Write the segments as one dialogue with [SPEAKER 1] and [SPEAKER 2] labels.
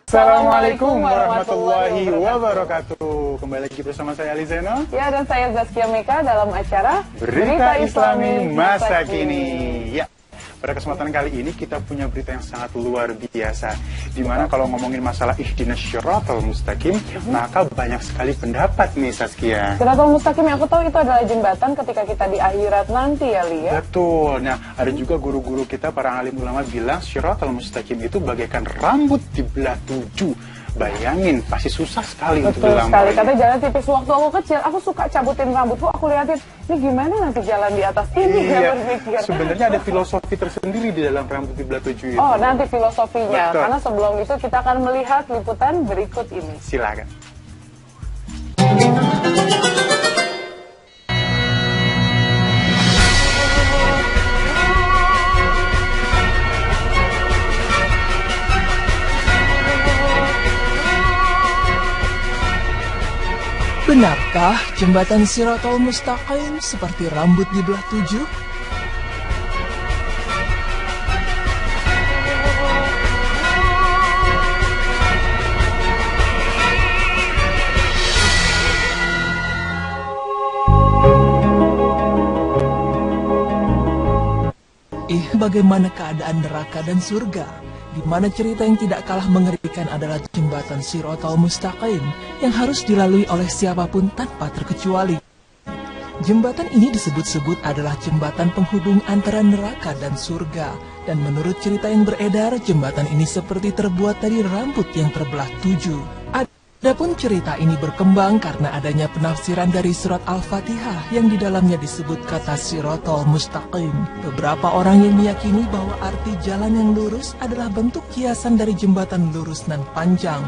[SPEAKER 1] Assalamualaikum warahmatullahi wabarakatuh. Kembali lagi bersama saya Ali Zeno.
[SPEAKER 2] Ya, dan saya Zaskia Meka dalam acara
[SPEAKER 1] Berita Islami Masa Kini. Ya, pada kesempatan kali ini kita punya berita yang sangat luar biasa. Dimana kalau ngomongin masalah ihdinas syiratal mustaqim, maka banyak sekali pendapat nih Saskia.
[SPEAKER 2] Syiratal mustaqim yang aku tahu itu adalah jembatan ketika kita di akhirat nanti ya, Li ya.
[SPEAKER 1] Betul. Nah, ada juga guru-guru kita para alim ulama bilang syiratal mustaqim itu bagaikan rambut dibelah 7. Bayangin, pasti susah sekali untuk
[SPEAKER 2] Betul sekali,
[SPEAKER 1] dilampaui.
[SPEAKER 2] karena jalan tipis. Waktu aku kecil, aku suka cabutin rambutku, aku liatin, ini gimana nanti jalan di atas ini,
[SPEAKER 1] Iya,
[SPEAKER 2] berpikir.
[SPEAKER 1] sebenarnya ada filosofi tersendiri di dalam rambut dibelah 7 itu.
[SPEAKER 2] Oh, nanti filosofinya.
[SPEAKER 1] Betul.
[SPEAKER 2] Karena sebelum itu kita akan melihat liputan berikut ini.
[SPEAKER 1] Silakan.
[SPEAKER 3] Benarkah jembatan Shiratal Mustaqim seperti rambut dibelah 7? Bagaimana keadaan neraka dan surga? Di mana cerita yang tidak kalah mengerikan adalah jembatan Shiratal Mustaqim yang harus dilalui oleh siapapun tanpa terkecuali. Jembatan ini disebut-sebut adalah jembatan penghubung antara neraka dan surga, dan menurut cerita yang beredar, jembatan ini seperti terbuat dari rambut yang terbelah 7. Adapun cerita ini berkembang karena adanya penafsiran dari surat Al-Fatihah yang di dalamnya disebut kata Shiratal Mustaqim. Beberapa orang yang meyakini bahwa arti jalan yang lurus adalah bentuk kiasan dari jembatan lurus dan panjang.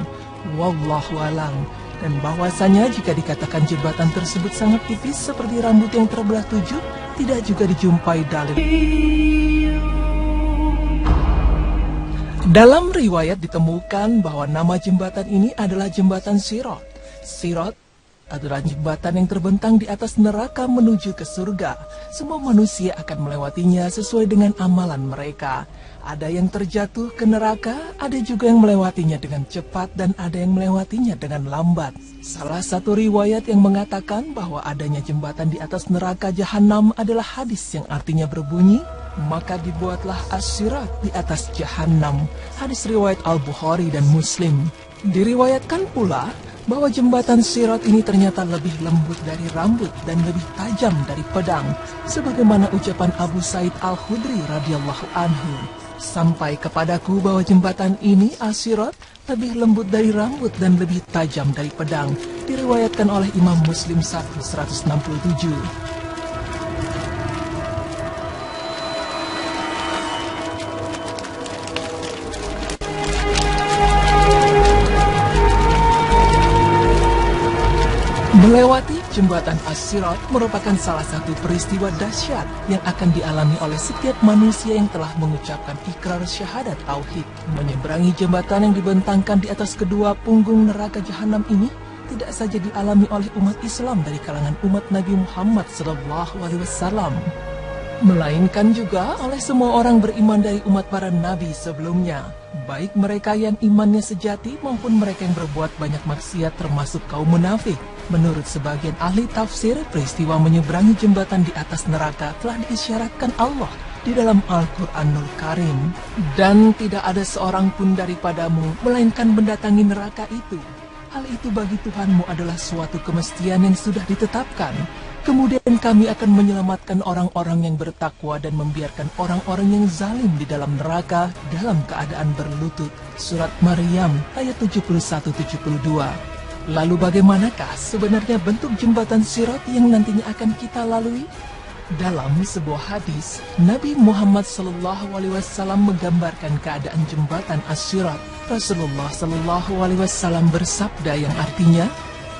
[SPEAKER 3] Wallahu a'lam. Dan bahwasanya jika dikatakan jembatan tersebut sangat tipis seperti rambut yang terbelah 7, tidak juga dijumpai dalil. Dalam riwayat ditemukan bahwa nama jembatan ini adalah jembatan Sirat. Sirat adalah jembatan yang terbentang di atas neraka menuju ke surga. Semua manusia akan melewatinya sesuai dengan amalan mereka. Ada yang terjatuh ke neraka, ada juga yang melewatinya dengan cepat, dan ada yang melewatinya dengan lambat. Salah satu riwayat yang mengatakan bahwa adanya jembatan di atas neraka Jahanam adalah hadis yang artinya berbunyi, maka dibuatlah as-sirat di atas Jahanam. Hadis riwayat Al-Bukhari dan Muslim. Diriwayatkan pula bahwa jembatan sirat ini ternyata lebih lembut dari rambut dan lebih tajam dari pedang, sebagaimana ucapan Abu Sa'id Al-Khudri radhiyallahu anhu. Sampai kepadaku bahwa jembatan ini as-sirat lebih lembut dari rambut dan lebih tajam dari pedang. Diriwayatkan oleh Imam Muslim 167. Melewati jembatan as-sirat merupakan salah satu peristiwa dahsyat yang akan dialami oleh setiap manusia yang telah mengucapkan ikrar syahadat tauhid. Menyeberangi jembatan yang dibentangkan di atas kedua punggung neraka Jahanam ini tidak saja dialami oleh umat Islam dari kalangan umat Nabi Muhammad SAW, melainkan juga oleh semua orang beriman dari umat para nabi sebelumnya, baik mereka yang imannya sejati maupun mereka yang berbuat banyak maksiat termasuk kaum munafik. Menurut sebagian ahli tafsir, peristiwa menyeberangi jembatan di atas neraka telah diisyaratkan Allah di dalam Al-Quranul Karim. Dan tidak ada seorang pun daripadamu melainkan mendatangi neraka itu. Hal itu bagi Tuhanmu adalah suatu kemestian yang sudah ditetapkan. Kemudian kami akan menyelamatkan orang-orang yang bertakwa dan membiarkan orang-orang yang zalim di dalam neraka dalam keadaan berlutut. Surat Maryam ayat 71-72. Lalu bagaimanakah sebenarnya bentuk jembatan sirat yang nantinya akan kita lalui? Dalam sebuah hadis, Nabi Muhammad SAW menggambarkan keadaan jembatan as-sirat. Rasulullah SAW bersabda yang artinya,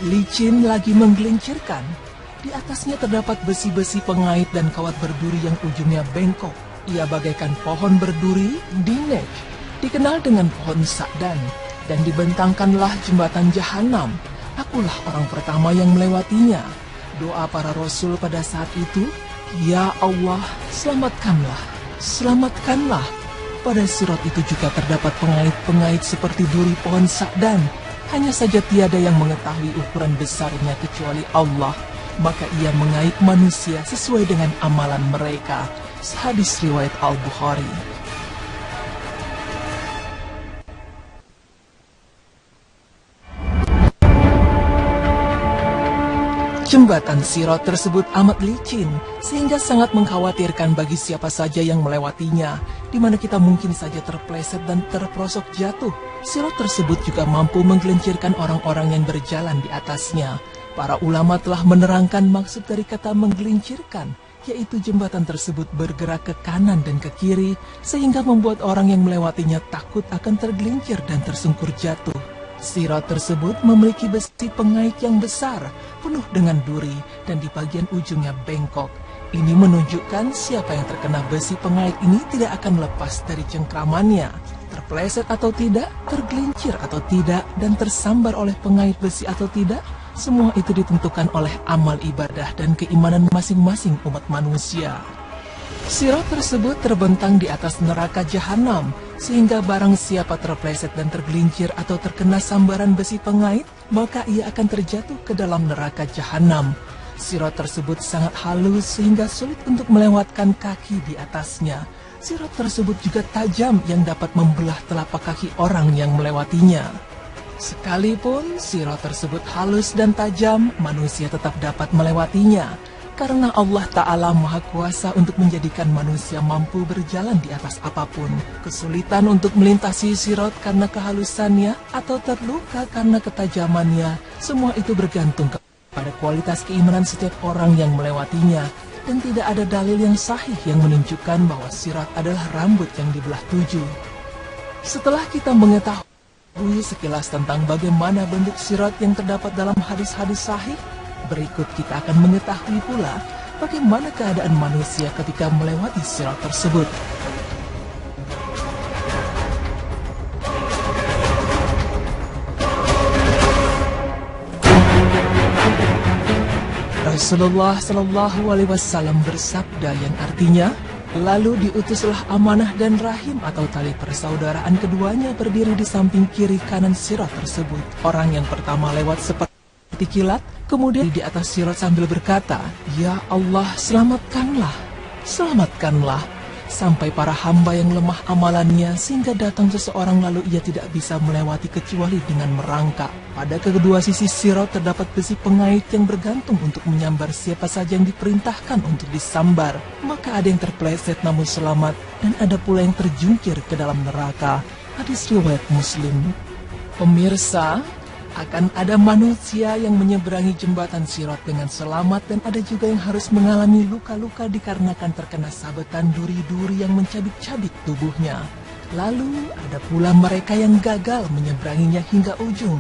[SPEAKER 3] licin lagi menggelincirkan. Di atasnya terdapat besi-besi pengait dan kawat berduri yang ujungnya bengkok. Ia bagaikan pohon berduri, dinej, dikenal dengan pohon sa'dan. Dan dibentangkanlah jembatan Jahanam. Akulah orang pertama yang melewatinya. Doa para rasul pada saat itu, ya Allah, selamatkanlah, selamatkanlah. pada sirat itu juga terdapat pengait-pengait seperti duri pohon sakdan. Hanya saja tiada yang mengetahui ukuran besarnya kecuali Allah. Maka ia mengait manusia sesuai dengan amalan mereka. Hadis riwayat Al-Bukhari. Jembatan sirat tersebut amat licin, sehingga sangat mengkhawatirkan bagi siapa saja yang melewatinya, di mana kita mungkin saja terpleset dan terperosok jatuh. Sirat tersebut juga mampu menggelincirkan orang-orang yang berjalan di atasnya. Para ulama telah menerangkan maksud dari kata menggelincirkan, yaitu jembatan tersebut bergerak ke kanan dan ke kiri, sehingga membuat orang yang melewatinya takut akan tergelincir dan tersungkur jatuh. Sirat tersebut memiliki besi pengait yang besar, penuh dengan duri, dan di bagian ujungnya bengkok. Ini menunjukkan siapa yang terkena besi pengait ini tidak akan lepas dari cengkramannya. Terpleset atau tidak, tergelincir atau tidak, dan tersambar oleh pengait besi atau tidak, semua itu ditentukan oleh amal ibadah dan keimanan masing-masing umat manusia. Sirat tersebut terbentang di atas neraka jahanam, sehingga barang siapa terpleset dan tergelincir atau terkena sambaran besi pengait, maka ia akan terjatuh ke dalam neraka jahanam. Sirat tersebut sangat halus sehingga sulit untuk melewatkan kaki di atasnya. Sirat tersebut juga tajam yang dapat membelah telapak kaki orang yang melewatinya. Sekalipun sirat tersebut halus dan tajam, manusia tetap dapat melewatinya. Karena Allah Ta'ala Maha Kuasa untuk menjadikan manusia mampu berjalan di atas apapun. Kesulitan untuk melintasi sirat karena kehalusannya atau terluka karena ketajamannya, semua itu bergantung pada kualitas keimanan setiap orang yang melewatinya. Dan tidak ada dalil yang sahih yang menunjukkan bahwa sirat adalah rambut yang dibelah 7. Setelah kita mengetahui sekilas tentang bagaimana bentuk sirat yang terdapat dalam hadis-hadis sahih, berikut kita akan mengetahui pula bagaimana keadaan manusia ketika melewati sirat tersebut. Rasulullah Shallallahu Alaihi Wasallam bersabda yang artinya, lalu diutuslah amanah dan rahim atau tali persaudaraan keduanya berdiri di samping kiri kanan sirat tersebut. Orang yang pertama lewat seperti kilat, kemudian di atas sirat sambil berkata, "Ya Allah, selamatkanlah, selamatkanlah," sampai para hamba yang lemah amalannya sehingga datang seseorang lalu ia tidak bisa melewati kecuali dengan merangkak. Pada kedua sisi sirat terdapat besi pengait yang bergantung untuk menyambar siapa saja yang diperintahkan untuk disambar. Maka ada yang terpleset namun selamat, dan ada pula yang terjungkir ke dalam neraka. Hadis riwayat Muslim. Pemirsa, akan ada manusia yang menyeberangi jembatan sirat dengan selamat, dan ada juga yang harus mengalami luka-luka dikarenakan terkena sabetan duri-duri yang mencabik-cabik tubuhnya. Lalu ada pula mereka yang gagal menyeberanginya hingga ujung.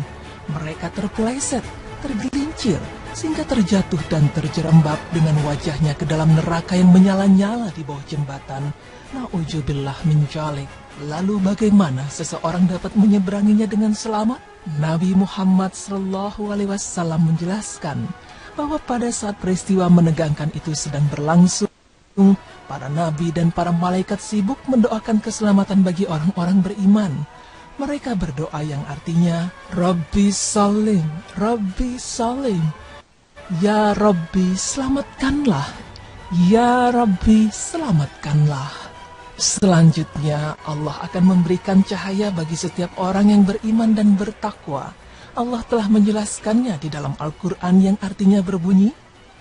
[SPEAKER 3] Mereka terpeleset, tergelincir, sehingga terjatuh dan terjerembab dengan wajahnya ke dalam neraka yang menyala-nyala di bawah jembatan. Na'udzubillah min dzalik. Lalu bagaimana seseorang dapat menyeberanginya dengan selamat? Nabi Muhammad Sallallahu Alaihi Wasallam menjelaskan bahwa pada saat peristiwa menegangkan itu sedang berlangsung, para nabi dan para malaikat sibuk mendoakan keselamatan bagi orang-orang beriman. Mereka berdoa yang artinya, Rabbi Salim, Rabbi Salim, Ya Rabbi selamatkanlah, Ya Rabbi selamatkanlah. Selanjutnya, Allah akan memberikan cahaya bagi setiap orang yang beriman dan bertakwa. Allah telah menjelaskannya di dalam Al-Quran yang artinya berbunyi,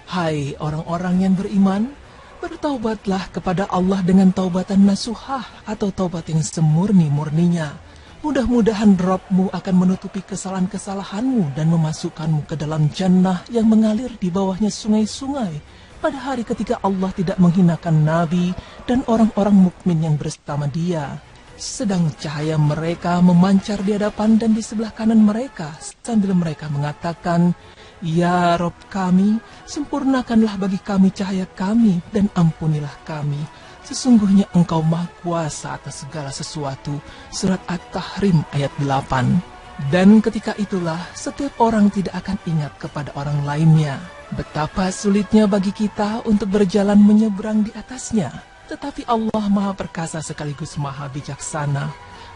[SPEAKER 3] Hai orang-orang yang beriman, bertaubatlah kepada Allah dengan taubatan nasuhah atau taubat yang semurni-murninya. Mudah-mudahan Rabb-mu akan menutupi kesalahan-kesalahanmu dan memasukkanmu ke dalam jannah yang mengalir di bawahnya sungai-sungai, pada hari ketika Allah tidak menghinakan Nabi dan orang-orang mukmin yang bersama dia. Sedang cahaya mereka memancar di hadapan dan di sebelah kanan mereka, sambil mereka mengatakan, Ya Rabb kami, sempurnakanlah bagi kami cahaya kami dan ampunilah kami. Sesungguhnya Engkau Maha Kuasa atas segala sesuatu. Surat At-Tahrim ayat 8. Dan ketika itulah setiap orang tidak akan ingat kepada orang lainnya. Betapa sulitnya bagi kita untuk berjalan menyeberang di atasnya. Tetapi Allah Maha Perkasa sekaligus Maha Bijaksana.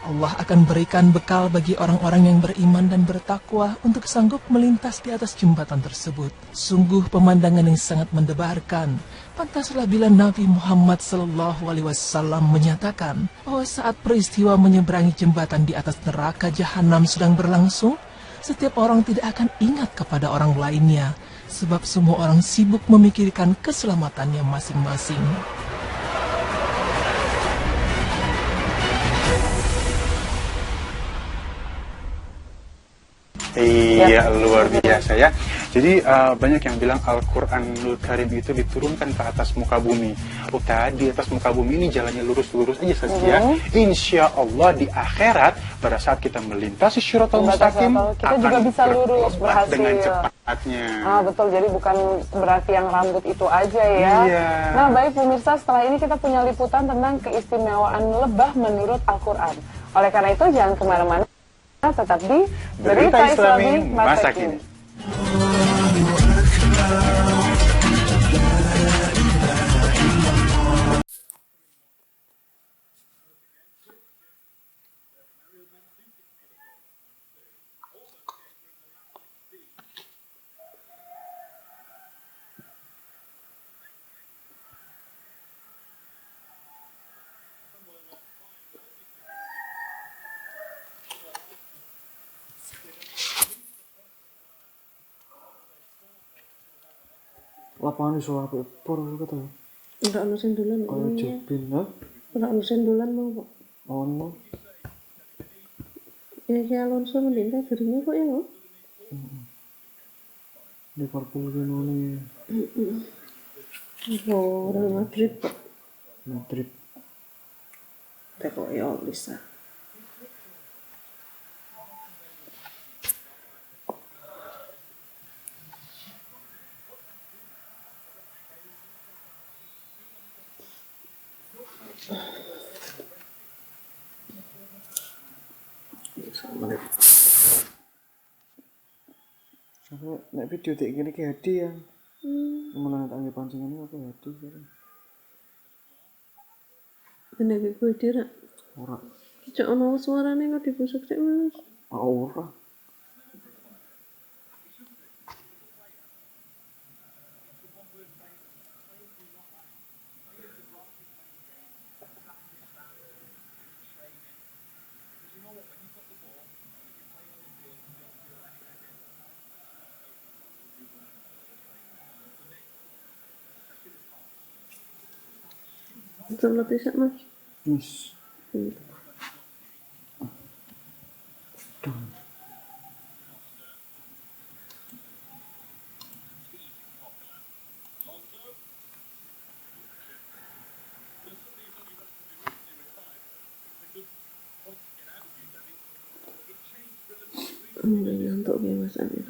[SPEAKER 3] Allah akan berikan bekal bagi orang-orang yang beriman dan bertakwa untuk sanggup melintas di atas jembatan tersebut. Sungguh pemandangan yang sangat mendebarkan. Pantaslah bila Nabi Muhammad SAW menyatakan bahwa saat peristiwa menyeberangi jembatan di atas neraka jahanam sedang berlangsung, setiap orang tidak akan ingat kepada orang lainnya, sebab semua orang sibuk memikirkan keselamatannya masing-masing.
[SPEAKER 1] Iya, luar biasa ya. Jadi banyak yang bilang Al-Quranul Karim itu diturunkan ke atas muka bumi. Oh, tadi atas muka bumi ini jalannya lurus-lurus aja saja. Insya Allah di akhirat pada saat kita melintasi Syiratal Mustaqim
[SPEAKER 2] kita juga bisa lurus berhasil
[SPEAKER 1] dengan cepatnya.
[SPEAKER 2] Betul, jadi bukan berarti yang rambut itu aja ya.
[SPEAKER 1] Iya.
[SPEAKER 2] Nah, baik pemirsa, setelah ini kita punya liputan tentang keistimewaan lebah menurut Al-Quran. Oleh karena itu jangan kemana-mana, tetap di Berita Islami Masa Kini.
[SPEAKER 4] Lapangan iso apik por kata.
[SPEAKER 5] Ora ono sing dolan
[SPEAKER 4] Kaya
[SPEAKER 5] ini.
[SPEAKER 4] jebin ha.
[SPEAKER 5] Ora ono sing dolan mau kok.
[SPEAKER 4] Ono.
[SPEAKER 5] Ya Alonso mending dirinya kok ya kok.
[SPEAKER 4] Liverpool gini.
[SPEAKER 5] Oh, Real Madrid kok.
[SPEAKER 4] Madrid.
[SPEAKER 5] Teko ya bisa.
[SPEAKER 4] Sampai nek video kayak gini kayak hadi ya. Malah tak anggap pancingan apa hadi gitu.
[SPEAKER 5] Bener gue dira.
[SPEAKER 4] Ora.
[SPEAKER 5] Cek ono suarane kok dibusuk cek Mas.
[SPEAKER 4] Ora.
[SPEAKER 5] Betul lebih sak Mas.
[SPEAKER 4] Wis. Dong.
[SPEAKER 5] Ngantuk ya Mas Amir.